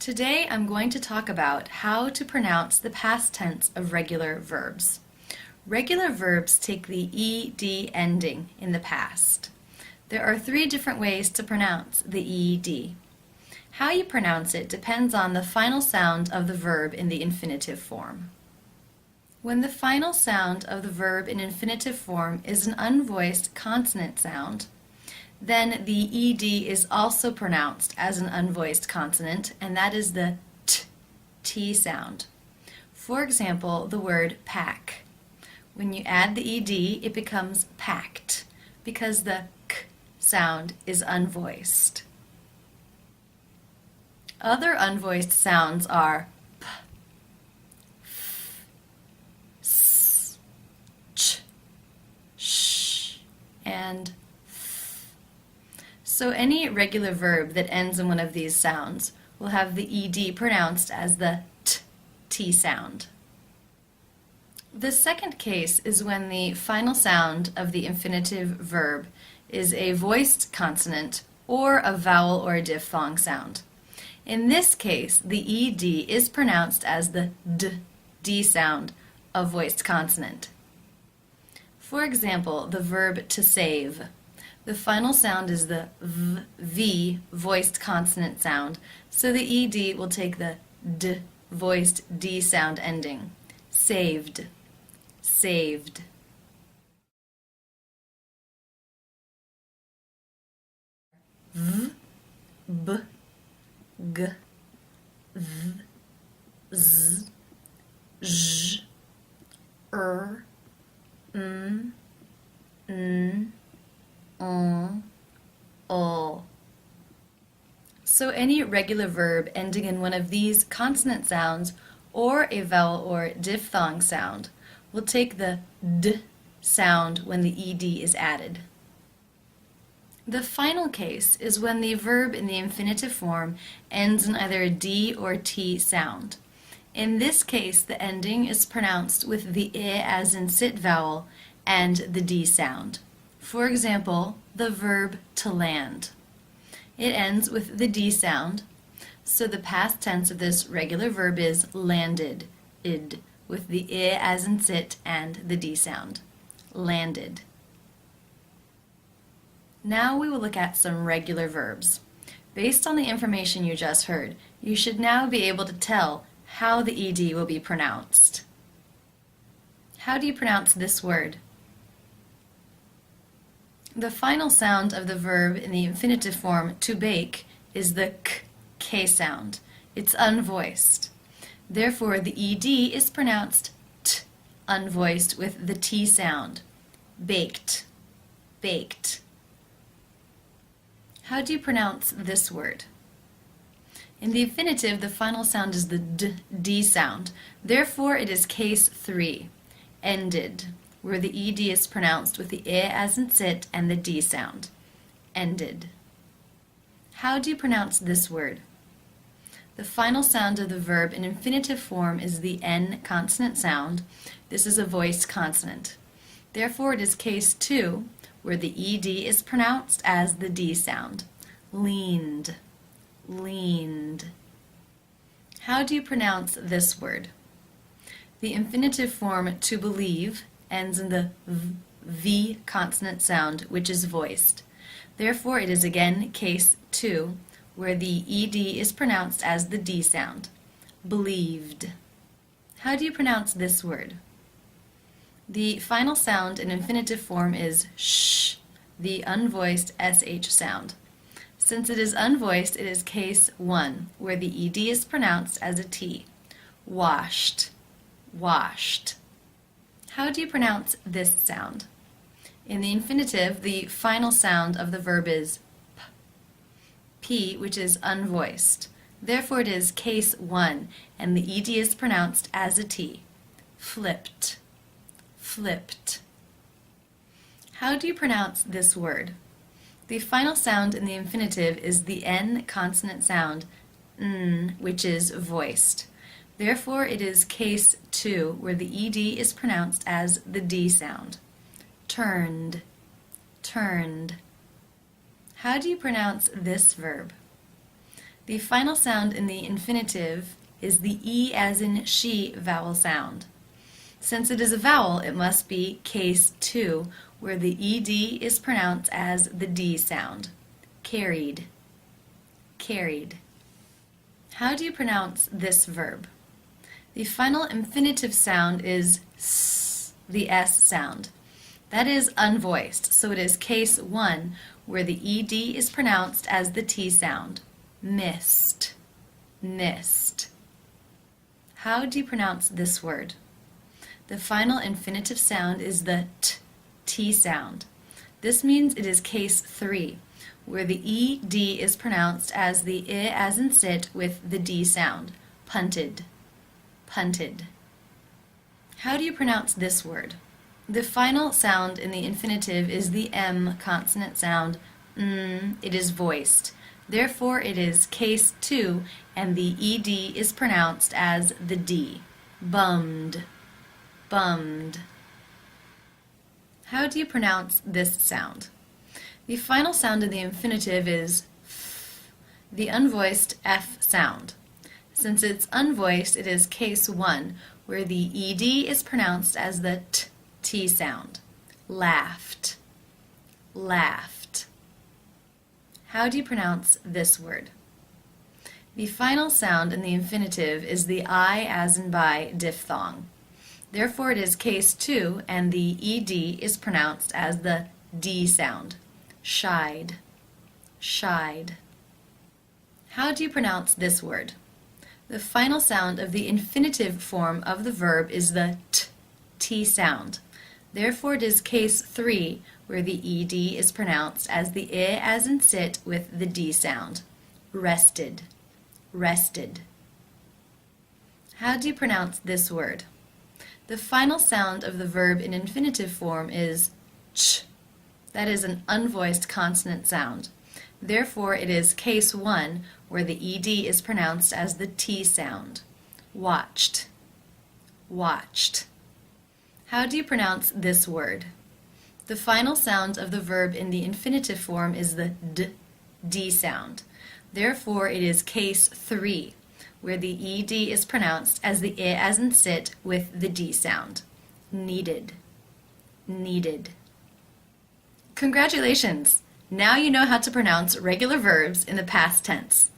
Today I'm going to talk about how to pronounce the past tense of regular verbs. Regular verbs take the ed ending in the past. There are three different ways to pronounce the ed. How you pronounce it depends on the final sound of the verb in the infinitive form. When the final sound of the verb in infinitive form is an unvoiced consonant sound, then the ed is also pronounced as an unvoiced consonant, and that is the t sound. For example, the word pack. When you add the ed, it becomes packed, because the k sound is unvoiced. Other unvoiced sounds are p, f, s, ch, sh, and so any regular verb that ends in one of these sounds will have the ed pronounced as the t sound. The second case is when the final sound of the infinitive verb is a voiced consonant or a vowel or a diphthong sound. In this case, the ed is pronounced as the d sound of voiced consonant. For example, the verb to save. The final sound is the v voiced consonant sound, so the ed will take the d voiced d sound ending. Saved, saved. V, b, g, v, z, j, n, o. So any regular verb ending in one of these consonant sounds or a vowel or diphthong sound will take the d sound when the ed is added. The final case is when the verb in the infinitive form ends in either a d or t sound. In this case, the ending is pronounced with the I as in sit vowel and the d sound. For example, the verb to land. It ends with the d sound, so the past tense of this regular verb is landed, id, with the I as in sit and the d sound. Landed. Now we will look at some regular verbs. Based on the information you just heard, you should now be able to tell how the ed will be pronounced. How do you pronounce this word? The final sound of the verb in the infinitive form to bake is the k sound. It's unvoiced. Therefore, the ed is pronounced t, unvoiced with the t sound. Baked, baked. How do you pronounce this word? In the infinitive, the final sound is the d sound. Therefore, it is case 3, ended, where the ed is pronounced with the I as in sit and the d sound. Ended. How do you pronounce this word? The final sound of the verb in infinitive form is the n consonant sound. This is a voiced consonant. Therefore, it is case 2, where the ed is pronounced as the d sound. Leaned, leaned. How do you pronounce this word? The infinitive form to believe ends in the v consonant sound, which is voiced. Therefore, it is again case 2, where the ed is pronounced as the d sound. Believed. How do you pronounce this word? The final sound in infinitive form is sh, the unvoiced sh sound. Since it is unvoiced, it is case 1, where the ed is pronounced as a t. Washed, washed. How do you pronounce this sound? In the infinitive, the final sound of the verb is p, which is unvoiced. Therefore, it is case 1, and the ed is pronounced as a t. Flipped, flipped. How do you pronounce this word? The final sound in the infinitive is the n consonant sound, n, which is voiced. Therefore, it is case 2, where the ed is pronounced as the d sound. Turned, turned. How do you pronounce this verb? The final sound in the infinitive is the E as in she vowel sound. Since it is a vowel, it must be case 2, where the ED is pronounced as the D sound. Carried, carried. How do you pronounce this verb? The final infinitive sound is S, the S sound. That is unvoiced, so it is case 1, where the ED is pronounced as the T sound. Missed, missed. How do you pronounce this word? The final infinitive sound is the T sound. This means it is case 3, where the ED is pronounced as the I as in sit with the D sound. Punted, punted. How do you pronounce this word? The final sound in the infinitive is the M consonant sound. It is voiced. Therefore, it is case 2, and the ED is pronounced as the D. Bummed, bummed. How do you pronounce this sound? The final sound in the infinitive is F, the unvoiced F sound. Since it's unvoiced, it is case 1, where the ED is pronounced as the T sound. Laughed, laughed. How do you pronounce this word? The final sound in the infinitive is the I as in by diphthong. Therefore, it is case 2, and the ED is pronounced as the D sound. Shied, shied. How do you pronounce this word? The final sound of the infinitive form of the verb is the T sound. Therefore, it is case 3, where the ED is pronounced as the I as in sit with the D sound. Rested, rested. How do you pronounce this word? The final sound of the verb in infinitive form is ch. That is an unvoiced consonant sound. Therefore, it is case 1, where the ED is pronounced as the T sound. Watched, watched. How do you pronounce this word? The final sound of the verb in the infinitive form is the D sound. Therefore, it is case 3, where the ED is pronounced as the I as in sit with the D sound. Needed, needed. Congratulations! Now you know how to pronounce regular verbs in the past tense.